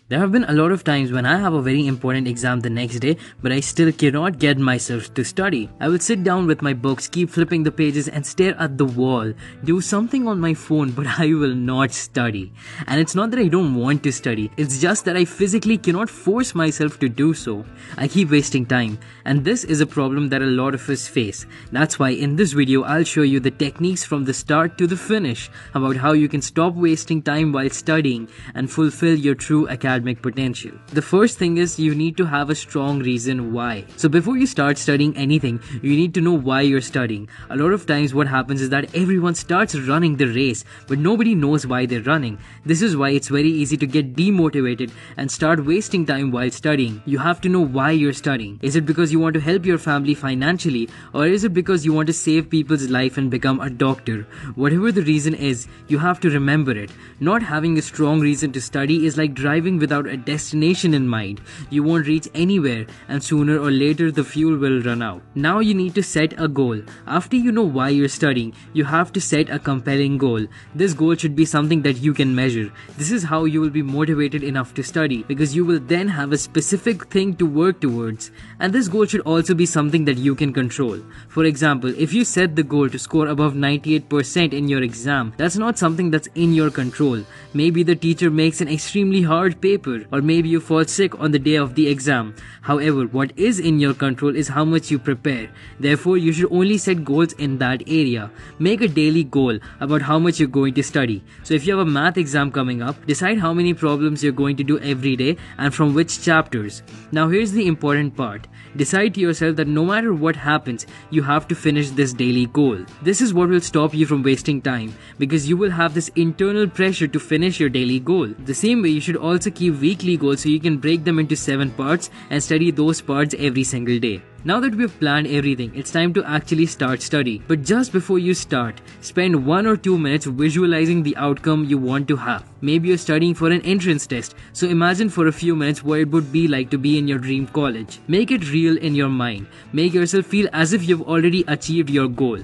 There have been a lot of times when I have a very important exam the next day, but I still cannot get myself to study. I will sit down with my books, keep flipping the pages and stare at the wall, do something on my phone, but I will not study. And it's not that I don't want to study, it's just that I physically cannot force myself to do so. I keep wasting time, and this is a problem that a lot of us face. That's why in this video I'll show you the techniques from the start to the finish about how you can stop wasting time while studying and fulfill your true academic potential. The first thing is you need to have a strong reason why. So before you start studying anything, you need to know why you're studying. A lot of times what happens is that everyone starts running the race, but nobody knows why they're running. This is why it's very easy to get demotivated and start wasting time while studying. You have to know why you're studying. Is it because you want to help your family financially, or is it because you want to save people's life and become a doctor? Whatever the reason is, you have to remember it. Not having a strong reason to study is like driving without a destination in mind. You won't reach anywhere, and sooner or later the fuel will run out. Now you need to set a goal. After you know why you're studying, you have to set a compelling goal. This goal should be something that you can measure. This is how you will be motivated enough to study, because you will then have a specific thing to work towards. And this goal should also be something that you can control. For example, if you set the goal to score above 98% in your exam, that's not something that's in your control. Maybe the teacher makes an extremely hard paper, or maybe you fall sick on the day of the exam. However, what is in your control is how much you prepare. Therefore, you should only set goals in that area. Make a daily goal about how much you're going to study. So if you have a math exam coming up, decide how many problems you're going to do every day and from which chapters. Now here's the important part. Decide to yourself that no matter what happens, you have to finish this daily goal. This is what will stop you from wasting time, because you will have this internal pressure to finish your daily goal. The same way, you should also keep weekly goals so you can break them into 7 parts and study those parts every single day. Now that we have planned everything, it's time to actually start study. But just before you start, spend 1 or 2 minutes visualizing the outcome you want to have. Maybe you're studying for an entrance test, so imagine for a few minutes what it would be like to be in your dream college. Make it real in your mind. Make yourself feel as if you've already achieved your goal.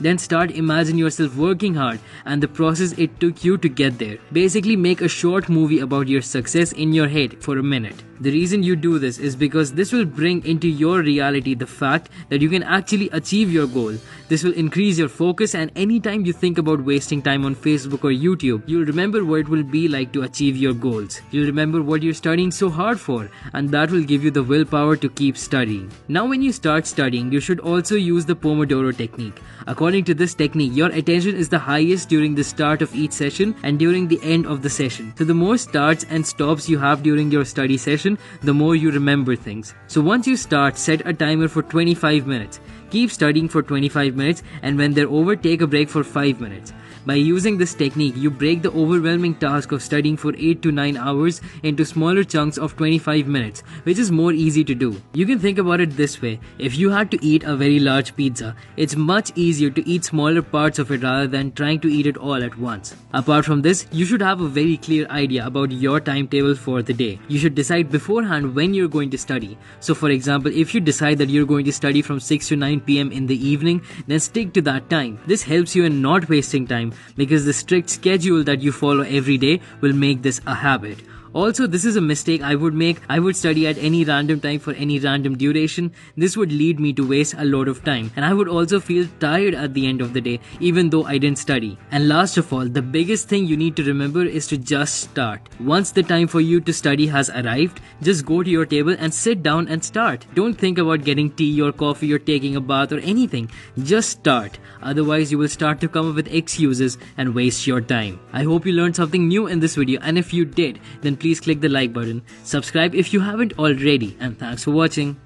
Then start imagine yourself working hard and the process it took you to get there. Basically make a short movie about your success in your head for a minute. The reason you do this is because this will bring into your reality the fact that you can actually achieve your goal. This will increase your focus, and anytime you think about wasting time on Facebook or YouTube, you'll remember what it will be like to achieve your goals. You'll remember what you're studying so hard for, and that will give you the willpower to keep studying. Now when you start studying, you should also use the Pomodoro technique. According to this technique, your attention is the highest during the start of each session and during the end of the session. So the more starts and stops you have during your study session, the more you remember things. So once you start, set a timer for 25 minutes. Keep studying for 25 minutes, and when they're over, take a break for 5 minutes. By using this technique, you break the overwhelming task of studying for 8 to 9 hours into smaller chunks of 25 minutes, which is more easy to do. You can think about it this way. If you had to eat a very large pizza, it's much easier to eat smaller parts of it rather than trying to eat it all at once. Apart from this, you should have a very clear idea about your timetable for the day. You should decide beforehand when you're going to study. So for example, if you decide that you're going to study from 6 to 9 p.m. in the evening, then stick to that time. This helps you in not wasting time, because the strict schedule that you follow every day will make this a habit. Also, this is a mistake I would make. I would study at any random time for any random duration. This would lead me to waste a lot of time, and I would also feel tired at the end of the day even though I didn't study. And last of all, the biggest thing you need to remember is to just start. Once the time for you to study has arrived, just go to your table and sit down and start. Don't think about getting tea or coffee or taking a bath or anything. Just start. Otherwise, you will start to come up with excuses and waste your time. I hope you learned something new in this video, and if you did, then please click the like button, subscribe if you haven't already, and thanks for watching.